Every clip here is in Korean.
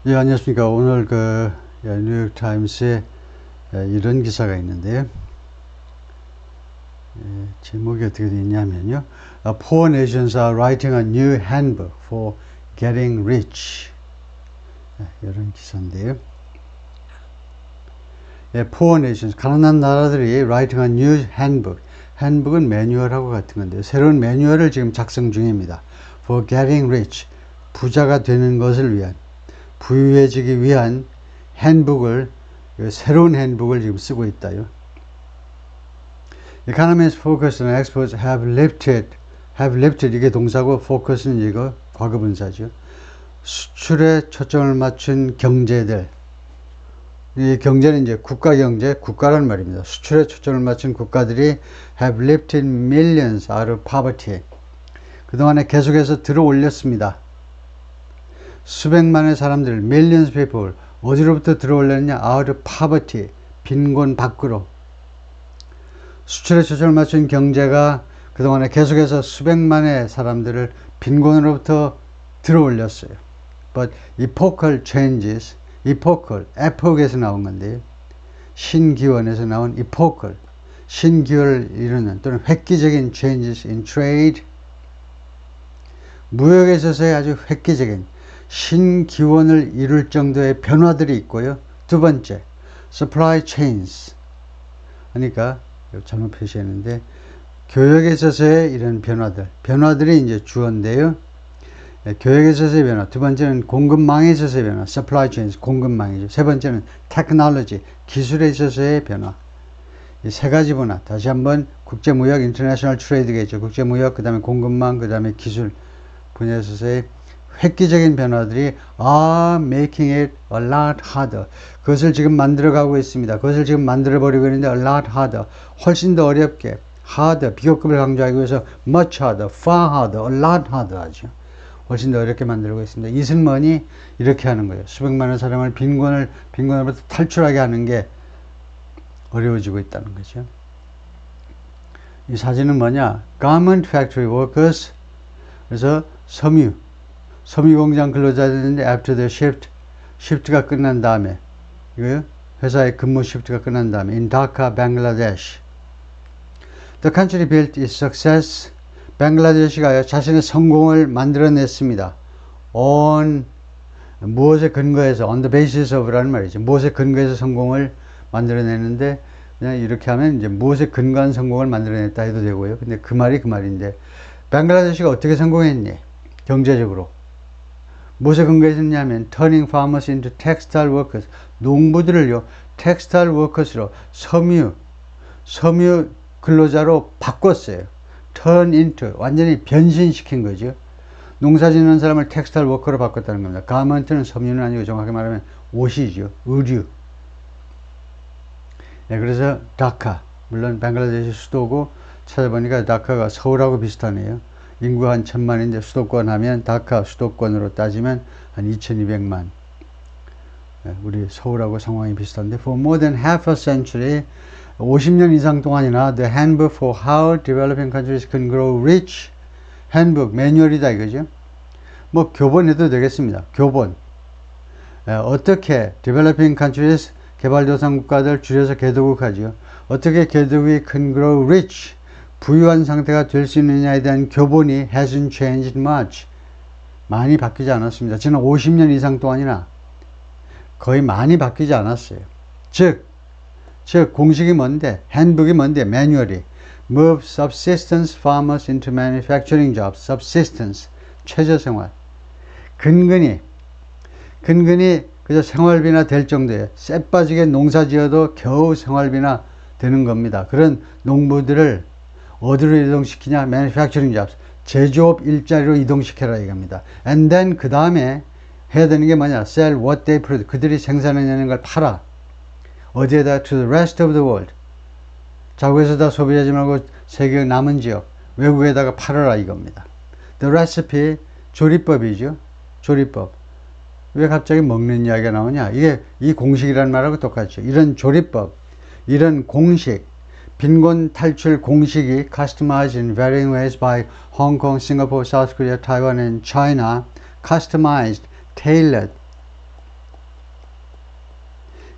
예, 안녕하십니까. 오늘 뉴욕 타임스에 이런 기사가 있는데요. 제목이 어떻게 되어 있냐면요. Poor nations are writing a new handbook for getting rich. 이런 기사인데요. Poor nations, 가난한 나라들이 writing a new handbook. handbook은 매뉴얼하고 같은 건데요. 새로운 매뉴얼을 지금 작성 중입니다. For getting rich, 부자가 되는 것을 위한, 부유해지기 위한 핸북을, 새로운 핸북을 지금 쓰고 있다요. Economists focused on experts have lifted 이게 동사고 focus는 이거 과거분사죠. 수출에 초점을 맞춘 경제들, 이 경제는 이제 국가 경제, 국가란 말입니다. 수출에 초점을 맞춘 국가들이 have lifted millions out of poverty. 그동안에 계속해서 들어 올렸습니다. 수백만의 사람들, millions people, 어디로부터 들어올렸느냐? out of poverty, 빈곤 밖으로. 수출에 초점을 맞춘 경제가 그동안에 계속해서 수백만의 사람들을 빈곤으로부터 들어올렸어요. But epochal changes, epoch에서 나온 건데요. 신기원에서 나온 epochal, 신기원을 이루는 또는 획기적인 changes in trade, 무역에 있어서의 아주 획기적인 신기원을 이룰 정도의 변화들이 있고요. 두 번째, supply chains. 그러니까 잘못 표시했는데 교역에 있어서의 이런 변화들이 이제 주어인데요. 교역에 있어서의 변화. 두 번째는 공급망에 있어서의 변화, supply chains, 공급망이죠. 세 번째는 technology, 기술에 있어서의 변화. 이 세 가지 분야. 다시 한번 국제무역, international trade겠죠. 국제무역, 그 다음에 공급망, 그 다음에 기술 분야에 있어서의 획기적인 변화들이 are making it a lot harder. 그것을 지금 만들어가고 있습니다. 그것을 지금 만들어버리고 있는데 a lot harder. 훨씬 더 어렵게, harder, 비교급을 강조하기 위해서 much harder, far harder, a lot harder 하죠. 훨씬 더 어렵게 만들고 있습니다. 이승만이 이렇게 하는 거예요. 수백만의 사람을 빈곤으로부터 탈출하게 하는 게 어려워지고 있다는 거죠. 이 사진은 뭐냐? Garment factory workers. 그래서 섬유 공장 근로자들인데 after the shift가 끝난 다음에, 이거요? 회사의 근무 시프트가 끝난 다음에 in Dhaka, Bangladesh. The country built its success. 뱅글라데시가 자신의 성공을 만들어냈습니다. on 무엇에 근거해서, on the basis of라는 말이죠. 무엇에 근거해서 성공을 만들어내는데, 그냥 이렇게 하면 이제 무엇에 근거한 성공을 만들어냈다 해도 되고요. 근데 그 말인데, 뱅글라데시가 어떻게 성공했니? 경제적으로. 무엇에 근거했냐면 turning farmers into textile workers. 농부들을요, textile workers로 섬유 근로자로 바꿨어요. turn into, 완전히 변신시킨 거죠. 농사 짓는 사람을 textile worker로 바꿨다는 겁니다. garment는 섬유는 아니고 정확히 말하면 옷이죠. 의류. 네, 그래서 다카, 물론 뱅글라데시 수도고 찾아보니까 다카가 서울하고 비슷하네요. 인구가 한 1000만인데 수도권 하면 다카 수도권으로 따지면 한 2200만. 우리 서울하고 상황이 비슷한데 for more than half a century, 50년 이상 동안이나 the handbook for how developing countries can grow rich, handbook, 매뉴얼이다 이거죠. 뭐 교본해도 되겠습니다. 교본. 어떻게 developing countries, 개발도상 국가들 줄여서 개도국 하죠. 어떻게 개도국이 can grow rich, 부유한 상태가 될 수 있느냐에 대한 교본이 hasn't changed much. 많이 바뀌지 않았습니다. 지난 50년 이상 동안이나 거의 많이 바뀌지 않았어요. 즉 공식이 뭔데? handbook이 뭔데? 매뉴얼이 move subsistence farmers into manufacturing jobs. subsistence, 최저생활. 근근히 그저 생활비나 될 정도에 쎄 빠지게 농사 지어도 겨우 생활비나 되는 겁니다. 그런 농부들을 어디로 이동시키냐? manufacturing jobs, 제조업 일자리로 이동시켜라 이겁니다. and then 그 다음에 해야 되는 게 뭐냐? sell what they produce, 그들이 생산해내는 걸 팔아. 어디에다? to the rest of the world, 자국에서 다 소비하지 말고 세계 남은 지역, 외국에다가 팔아라 이겁니다. the recipe, 조리법이죠. 조리법. 왜 갑자기 먹는 이야기가 나오냐? 이게 이 공식이라는 말하고 똑같죠. 이런 조리법, 이런 공식, 빈곤 탈출 공식이 customized in varying ways by Hong Kong, Singapore, South Korea, Taiwan and China. customized, tailored,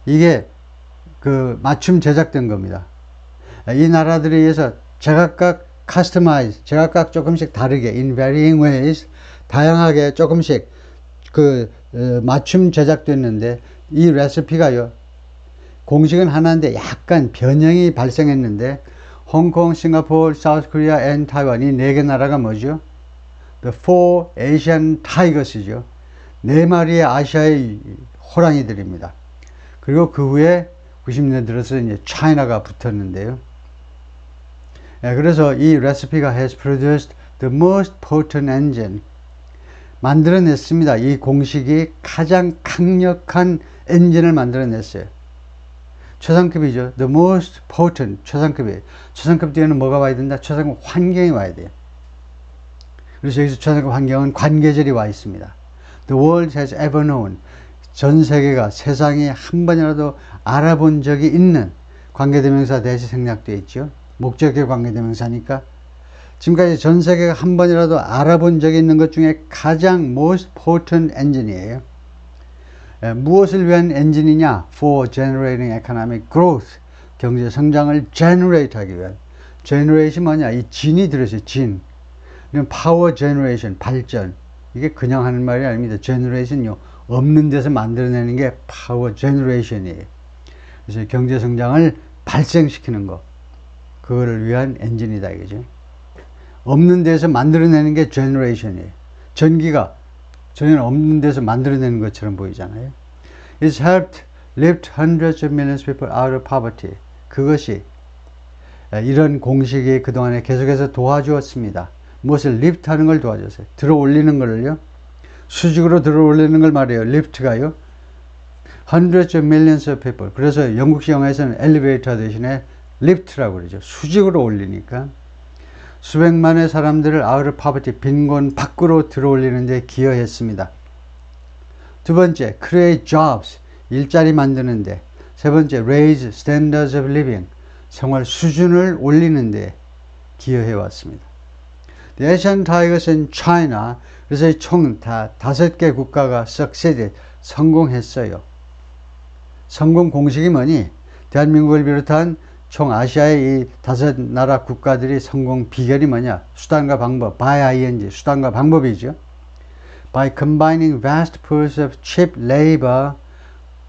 이게 그 맞춤 제작된 겁니다. 이 나라들에 의해서 제각각 customize, 제각각 조금씩 다르게 in varying ways, 다양하게 조금씩 그 맞춤 제작됐는데, 이 레시피가요, 공식은 하나인데 약간 변형이 발생했는데, 홍콩, 싱가포르, 사우스 코리아, 앤 타이완, 이 4개 나라가 뭐죠? The Four Asian Tigers이죠. 4마리의 아시아의 호랑이들입니다. 그리고 그 후에 90년대 들어서 이제 차이나가 붙었는데요. 그래서 이 레시피가 has produced the most potent engine, 만들어냈습니다. 이 공식이 가장 강력한 엔진을 만들어냈어요. 최상급이죠. The most potent, 최상급이에요. 최상급 뒤에는 뭐가 와야 된다? 최상급 환경이 와야 돼요. 그래서 여기서 최상급 환경은 관계절이 와 있습니다. The world has ever known, 전 세계가 세상에 한 번이라도 알아본 적이 있는, 관계대명사 대시 생략되어 있죠. 목적의 관계대명사니까 지금까지 전 세계가 한 번이라도 알아본 적이 있는 것 중에 가장 most potent 엔진이에요. 무엇을 위한 엔진이냐? For generating economic growth, 경제 성장을 generate 하기 위한. generate이 뭐냐? 이 진이 들어있어요. 진. power generation, 발전. 이게 그냥 하는 말이 아닙니다. generation요, 없는 데서 만들어내는 게 power generation이에요. 그래서 경제 성장을 발생시키는 거, 그거를 위한 엔진이다 이거죠. 없는 데서 만들어내는 게 generation이에요. 전기가 전혀 없는 데서 만들어내는 것처럼 보이잖아요. It's helped lift hundreds of millions of people out of poverty. 그것이 이런 공식이 그동안에 계속해서 도와주었습니다. 무엇을 lift 하는 걸 도와줬어요. 들어 올리는 걸요. 수직으로 들어 올리는 걸 말해요. lift가요. hundreds of millions of people. 그래서 영국식 영화에서는 엘리베이터 대신에 lift라고 그러죠. 수직으로 올리니까. 수백만의 사람들을 out of poverty, 빈곤 밖으로 들어 올리는 데 기여했습니다. 두 번째, create jobs, 일자리 만드는데. 세 번째, raise standards of living, 생활 수준을 올리는 데 기여해 왔습니다. The Asian Tigers in China, 그래서 총 5개 국가가 succeeded, 성공했어요. 성공 공식이 뭐니? 대한민국을 비롯한 총 아시아의 이 5나라 국가들이 성공 비결이 뭐냐? 수단과 방법, by ing, 수단과 방법이죠. By combining vast pools of cheap labor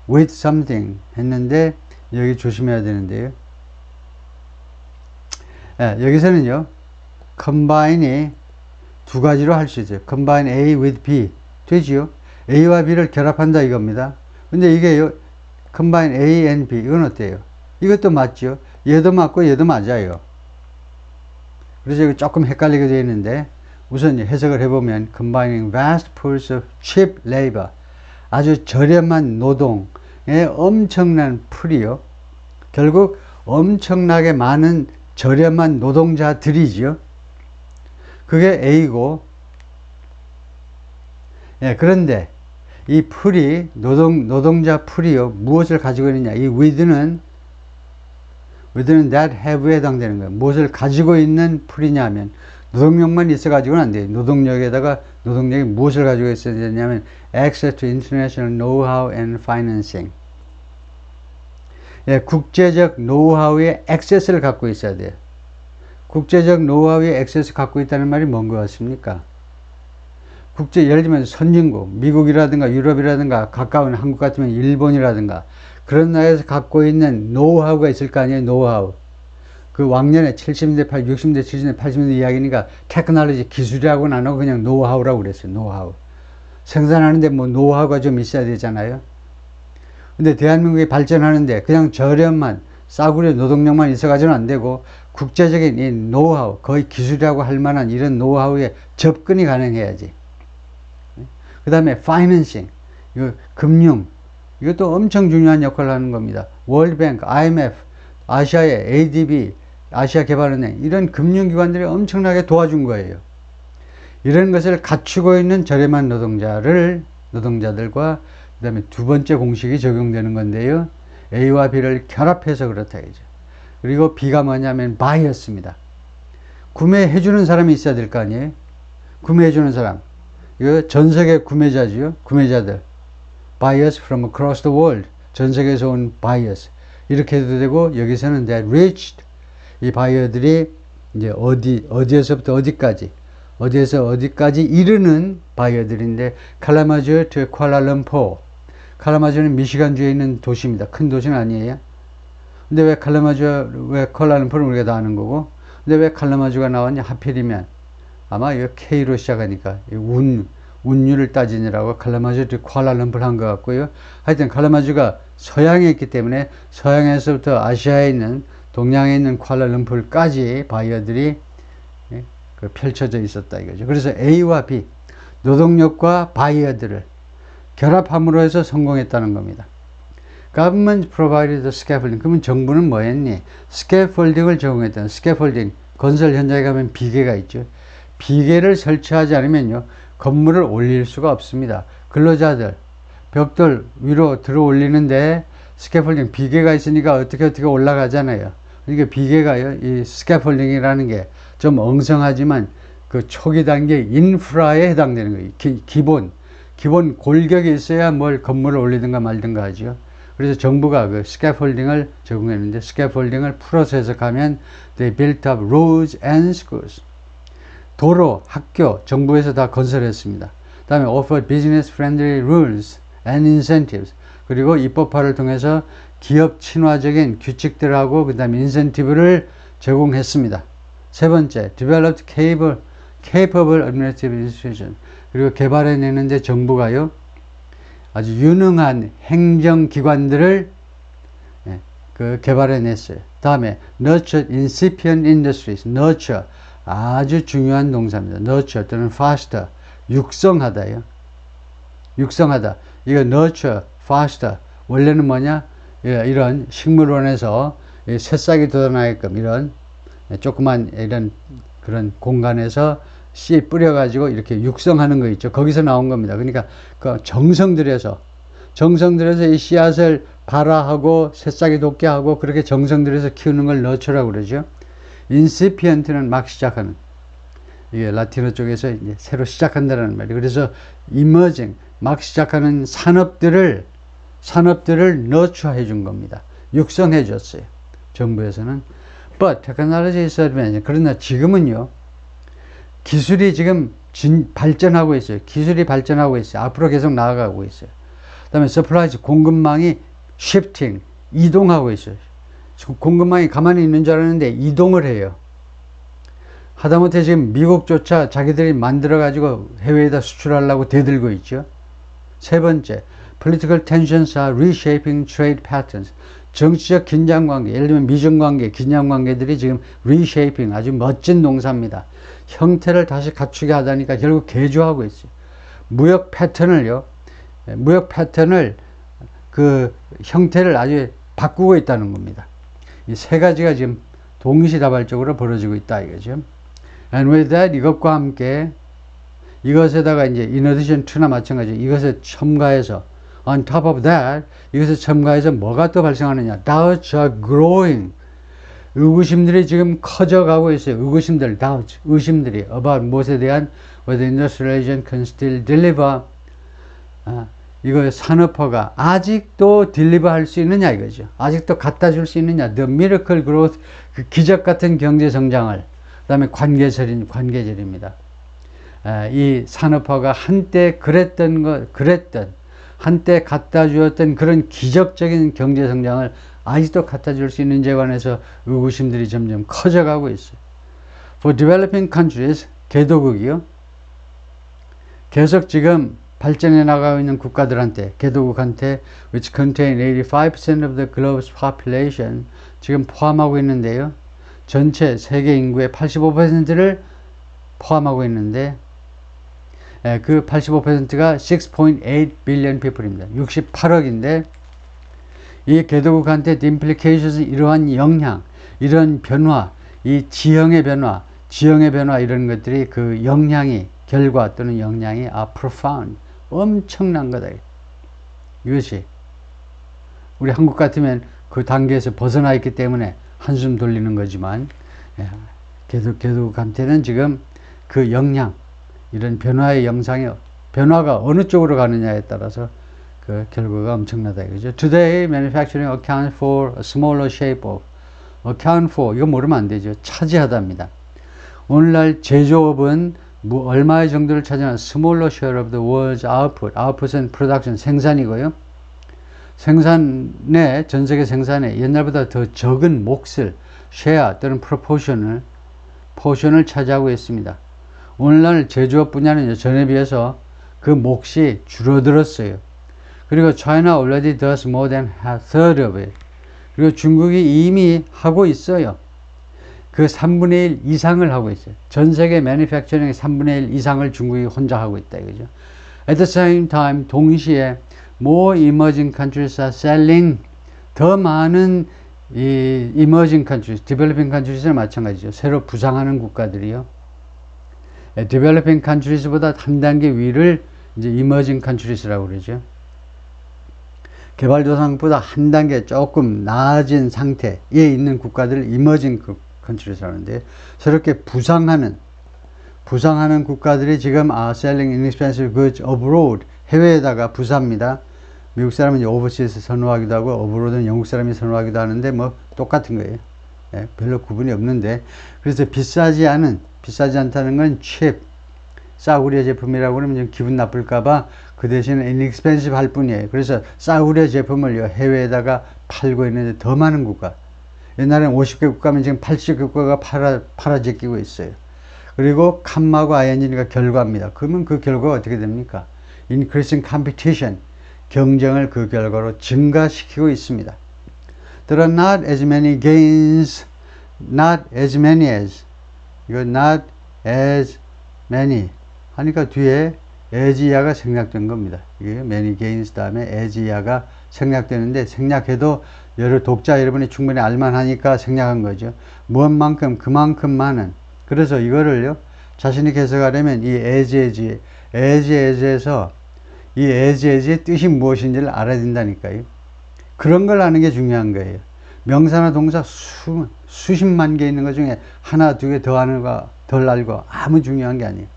with something 했는데, 여기 조심해야 되는데요. 여기서는요, combine이 두 가지로 할 수 있어요. combine A with B 되지요. A와 B를 결합한다 이겁니다. 근데 이게요, combine A and B, 이건 어때요? 이것도 맞죠. 얘도 맞고 얘도 맞아요. 그래서 여기 조금 헷갈리게 되어 있는데, 우선 해석을 해보면 combining vast pools of cheap labor, 아주 저렴한 노동의 엄청난 풀이요. 결국 엄청나게 많은 저렴한 노동자들이지요. 그게 A고, 그런데 이 풀이, 노동자 풀이요, 무엇을 가지고 있느냐? 이 with는 that have에 해당되는 거예요. 무엇을 가지고 있는 풀이냐면, 노동력만 있어가지고는 안 돼요. 노동력에다가, 노동력이 무엇을 가지고 있어야 되냐면, access to international know-how and financing. 국제적 노하우의 액세스를 갖고 있어야 돼요. 국제적 노하우의 액세스 갖고 있다는 말이 뭔 것 같습니까? 예를 들면 선진국, 미국이라든가 유럽이라든가 가까운 한국 같으면 일본이라든가 그런 나라에서 갖고 있는 노하우가 있을 거 아니에요. 노하우. 그 왕년에 70년대, 60년대, 70년대, 80년대 이야기니까 테크놀로지, 기술이라고는 안 하고 그냥 노하우라고 그랬어요. 노하우. 생산하는데 뭐 노하우가 좀 있어야 되잖아요. 근데 대한민국이 발전하는데 그냥 저렴한 싸구려 노동력만 있어가지고는 안 되고, 국제적인 이 노하우, 거의 기술이라고 할 만한 이런 노하우에 접근이 가능해야지. 그 다음에 파이낸싱, 이거 금융, 이것도 엄청 중요한 역할을 하는 겁니다. 월드뱅크, IMF, 아시아의 ADB, 아시아개발은행, 이런 금융기관들이 엄청나게 도와준 거예요. 이런 것을 갖추고 있는 저렴한 노동자들과 그 다음에 두 번째 공식이 적용되는 건데요. A와 B를 결합해서 그렇다 이죠. 그리고 B가 뭐냐면 buy였습니다. 구매해주는 사람이 있어야 될 거 아니에요. 구매해주는 사람, 이거 전 세계 구매자지요. 구매자들, buyers from across the world, 전 세계에서 온 buyers. 이렇게 해도 되고, 여기서는 that reached. 이 buyer들이 이제 어디에서부터 어디까지 이르는 buyer들인데, 칼라마주 to 쿠알라룸푸르. 칼라마주는 미시간주에 있는 도시입니다. 큰 도시는 아니에요. 근데 왜 쿠알라룸푸르는 우리가 다 아는 거고, 근데 왜 칼라마주가 나왔냐? 하필이면 아마 이거 K로 시작하니까 운율을 따지느라고 칼라마주 to 쿠알라룸푸르 한 것 같고요. 하여튼 칼라마주가 서양에 있기 때문에 서양에서부터 아시아에 있는, 동양에 있는 쿠알라룸푸르까지 바이어들이 펼쳐져 있었다 이거죠. 그래서 A와 B, 노동력과 바이어들을 결합함으로 해서 성공했다는 겁니다. Government provided the scaffolding. 그러면 정부는 뭐 했니? scaffolding을 제공했다. scaffolding, 건설 현장에 가면 비계가 있죠. 비계를 설치하지 않으면요, 건물을 올릴 수가 없습니다. 근로자들, 벽돌 위로 들어 올리는데 스캐폴딩, 비계가 있으니까 어떻게 올라가잖아요. 그러니까 비계가요, 이 스캐폴딩이라는 게 좀 엉성하지만 그 초기 단계 인프라에 해당되는 거예요. 기본 골격이 있어야 뭘 건물을 올리든가 말든가 하죠. 그래서 정부가 그 스캐폴딩을 제공했는데, 스캐폴딩을 풀어서 해석하면 they built up roads and schools. 도로, 학교, 정부에서 다 건설했습니다. 다음에 offered business friendly rules and incentives. 그리고 입법화를 통해서 기업 친화적인 규칙들하고 그 다음에 인센티브를 제공했습니다. 세 번째, developed capable administrative institutions. 그리고 개발해내는데 정부가요, 아주 유능한 행정기관들을 개발해냈어요. 다음에 nurtured incipient industries. nurture, 아주 중요한 동사입니다. nurture 또는 foster, 육성하다요. 육성하다. 이거 nurture, foster. 원래는 뭐냐? 이런 식물원에서 새싹이 돋아나게끔 이런 조그만 이런 그런 공간에서 씨 뿌려가지고 이렇게 육성하는 거 있죠. 거기서 나온 겁니다. 그러니까 그 정성 들여서 이 씨앗을 발화하고 새싹이 돋게 하고 그렇게 정성 들여서 키우는 걸 nurture라고 그러죠. insipient는 막 시작하는, 이게 라틴어 쪽에서 이제 새로 시작한다는 말이에요. 그래서 emerging, 막 시작하는 산업들을 nurture 해준 겁니다. 육성해 줬어요. 정부에서는. But technology is advancing. 그러나 지금은요, 기술이 지금 발전하고 있어요. 기술이 발전하고 있어요. 앞으로 계속 나아가고 있어요. 그 다음에 supply, 공급망이 shifting, 이동하고 있어요. 공급망이 가만히 있는 줄 알았는데 이동을 해요. 하다못해 지금 미국조차 자기들이 만들어가지고 해외에다 수출하려고 대들고 있죠. 세 번째, political tensions are reshaping trade patterns. 정치적 긴장관계, 예를 들면 미중관계, 긴장관계들이 지금 reshaping, 아주 멋진 동사입니다. 형태를 다시 갖추게 하다니까 결국 개조하고 있어요. 무역 패턴을 그 형태를 아주 바꾸고 있다는 겁니다. 이 세 가지가 지금 동시다발적으로 벌어지고 있다 이거죠. And with that, 이것과 함께 이것에다가 이제 in addition to나 마찬가지, 이것에 첨가해서 on top of that, 이것에 첨가해서 뭐가 또 발생하느냐? Doubts are growing. 의구심들이 지금 커져가고 있어요. doubts, 의심들이 about 무엇에 대한 whether industrialization can still deliver. 이거 산업화가 아직도 딜리버 할 수 있느냐 이거죠. 아직도 갖다 줄 수 있느냐. The miracle growth, 그 기적 같은 경제 성장을. 그 다음에 관계절입니다. 이 산업화가 한때 한때 갖다 주었던 그런 기적적인 경제 성장을 아직도 갖다 줄 수 있는지에 관해서 의구심들이 점점 커져가고 있어요. For developing countries, 개도국이요. 계속 지금 발전해 나가고 있는 국가들한테, 개도국한테 which contain 85% of the globe's population, 지금 포함하고 있는데요. 전체 세계 인구의 85%를 포함하고 있는데 그 85%가 6.8 billion people입니다. 68억인데 이 개도국한테 the implications, 이러한 영향, 이런 변화, 이 지형의 변화 이런 것들이 그 영향이, 결과 또는 영향이 are profound, 엄청난 거다. 이것이 우리 한국 같으면 그 단계에서 벗어나 있기 때문에 한숨 돌리는 거지만 개도국한테는 지금 그 영향, 이런 변화의 영상이, 변화가 어느 쪽으로 가느냐에 따라서 그 결과가 엄청나다 이거죠. Today manufacturing accounts for a smaller shape of account for 이거 모르면 안 되죠. 차지하다입니다. 오늘날 제조업은 얼마의 정도를 차지하는 smaller share of the world's output. output은 production 생산이고요. 생산에 전 세계 생산에 옛날보다 더 적은 몫을 share 또는 proportion을 차지하고 있습니다. 오늘날 제조업 분야는 전에 비해서 그 몫이 줄어들었어요. 그리고 China already does more than a third of it. 그리고 중국이 이미 하고 있어요. 그 3분의 1 이상을 하고 있어요. 전 세계 manufacturing의 3분의 1 이상을 중국이 혼자 하고 있다 이거죠. At the same time, 동시에 more emerging countries are selling 더 많은 이 emerging countries, developing countries는 마찬가지죠. 새로 부상하는 국가들이요. developing countries보다 한 단계 위를 이제 emerging countries라고 그러죠. 개발도상국보다 한 단계 조금 나아진 상태에 있는 국가들을 emerging countries라고 하는데 새롭게 부상하는 국가들이 지금 selling inexpensive goods abroad 해외에다가 부사입니다. 미국 사람은 overseas에서 선호하기도 하고 abroad은 영국 사람이 선호하기도 하는데 뭐 똑같은 거예요. 예, 별로 구분이 없는데 그래서 비싸지 않다는 건 cheap 싸구려 제품이라고 그러면 좀 기분 나쁠까봐 그 대신에 inexpensive 할 뿐이에요. 그래서 싸구려 제품을 해외에다가 팔고 있는데 더 많은 국가. 옛날에는 50개 국가면 지금 80개 국가가 팔아 제끼고 있어요. 그리고 컴마고 ing니까 결과입니다. 그러면 그 결과가 어떻게 됩니까? increasing competition. 경쟁을 그 결과로 증가시키고 있습니다. There are not as many gains, not as many as. 이거 not as many. 하니까 뒤에 as야가 생략된 겁니다. 이게 many gains 다음에 as야가 생략되는데 생략해도 여러 독자 여러분이 충분히 알만하니까 생략한 거죠. 무엇만큼 그만큼 많은. 그래서 이거를요 자신이 해석하려면 이 as에서 이 as의 뜻이 무엇인지를 알아야 된다니까요. 그런 걸 아는 게 중요한 거예요. 명사나 동사 수십만 개 있는 것 중에 하나 두 개 더 아는 거 덜 알고 아무 중요한 게 아니에요.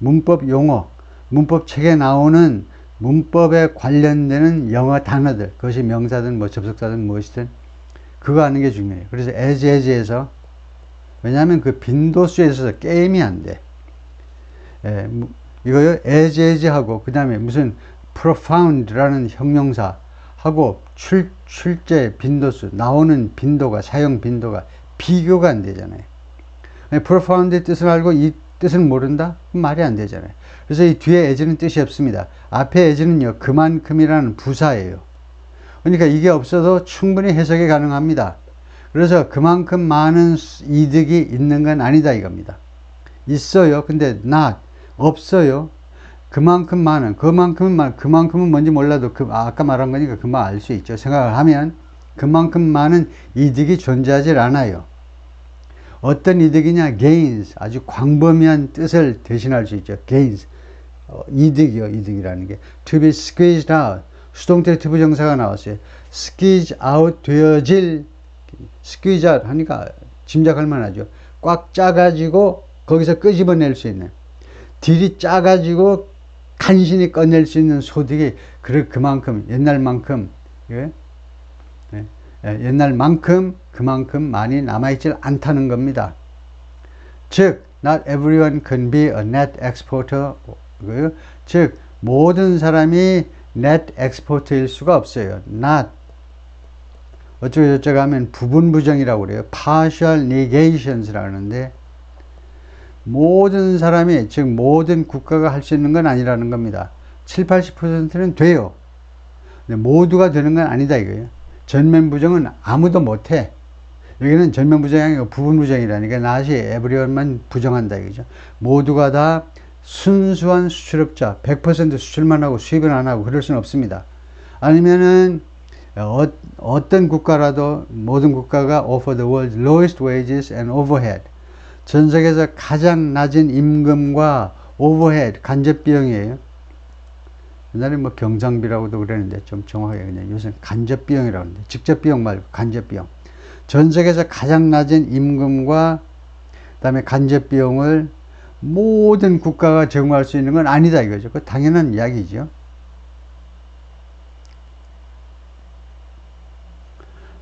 문법 용어, 문법 책에 나오는 문법에 관련되는 영어 단어들, 그것이 명사든 뭐 접속사든 무엇이든 그거 아는 게 중요해요. 그래서 as에서 왜냐하면 그 빈도수에 있어서 게임이 안 돼. 이거요 as하고 그 다음에 무슨 profound라는 형용사 하고 출제 빈도수 나오는 빈도가 사용 빈도가 비교가 안 되잖아요. profound의 뜻을 알고 이 뜻을 모른다? 말이 안 되잖아요. 그래서 이 뒤에 as는 뜻이 없습니다. 앞에 as는요 그만큼이라는 부사예요. 그러니까 이게 없어도 충분히 해석이 가능합니다. 그래서 그만큼 많은 이득이 있는 건 아니다 이겁니다. 있어요. 근데 not 없어요. 그만큼 많은 그만큼은 뭔지 몰라도 아까 말한 거니까 그만 알 수 있죠. 생각을 하면 그만큼 많은 이득이 존재하지 않아요. 어떤 이득이냐? gains. 아주 광범위한 뜻을 대신할 수 있죠. gains. 이득이요. 이득이라는 게. to be squeezed out. 수동태 투부정사가 나왔어요. squeeze out 되어질 squeeze out 하니까 짐작할 만하죠. 꽉 짜가지고 거기서 끄집어낼 수 있는. 딜이 짜가지고 간신히 꺼낼 수 있는 소득이 그만큼 옛날만큼 옛날만큼 그만큼 많이 남아있지 않다는 겁니다. 즉 not everyone can be a net exporter. 즉 모든 사람이 net exporter일 수가 없어요. not 어쩌고저쩌고 하면 부분 부정이라고 그래요. partial negations라고 하는데 모든 사람이 즉 모든 국가가 할 수 있는 건 아니라는 겁니다. 70~80%는 돼요. 근데 모두가 되는 건 아니다 이거예요. 전면 부정은 아무도 못해. 여기는 전면 부정이 아니고 부분 부정이라니까 나시 에브리원만 부정한다 이거죠. 모두가 다 순수한 수출업자 100% 수출만 하고 수입은 안 하고 그럴 수는 없습니다. 아니면은 어떤 국가라도 모든 국가가 offer the world's lowest wages and overhead. 전 세계에서 가장 낮은 임금과 오버헤드 간접 비용이에요. 옛날에 뭐 경상비라고도 그랬는데 좀 정확하게 그냥 요새는 간접 비용이라고 하는데 직접 비용 말고 간접 비용. 전 세계에서 가장 낮은 임금과 그다음에 간접 비용을 모든 국가가 제공할 수 있는 건 아니다 이거죠. 그 당연한 이야기죠.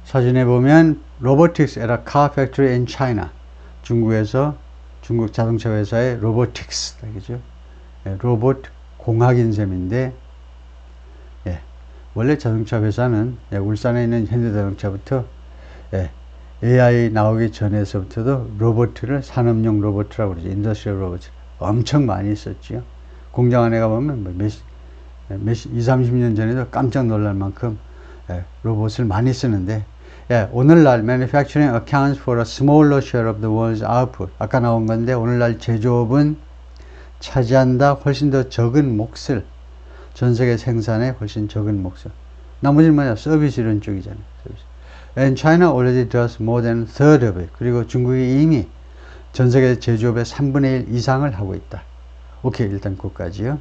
사진에 보면 robotics at a car factory in China. 중국에서 중국 자동차 회사의 로보틱스, 그죠? 예, 로봇 공학인 셈인데, 예, 원래 자동차 회사는 예, 울산에 있는 현대자동차부터 예, AI 나오기 전에서부터도 로봇을 산업용 로봇이라고 그러죠. 인더스트리얼 로봇 엄청 많이 썼죠. 공장 안에 가보면 뭐 20, 30년 전에도 깜짝 놀랄 만큼 예, 로봇을 많이 쓰는데, 예, 오늘날 manufacturing accounts for a smaller share of the world's output. 아까 나온 건데 오늘날 제조업은 차지한다 훨씬 더 적은 몫을, 전 세계 생산에 훨씬 적은 몫을. 나머지는 뭐냐, 서비스 이런 쪽이잖아요. 서비스. And China already does more than a third of it. 그리고 중국이 이미 전 세계 제조업의 3분의 1 이상을 하고 있다. 오케이, 일단 그것까지요.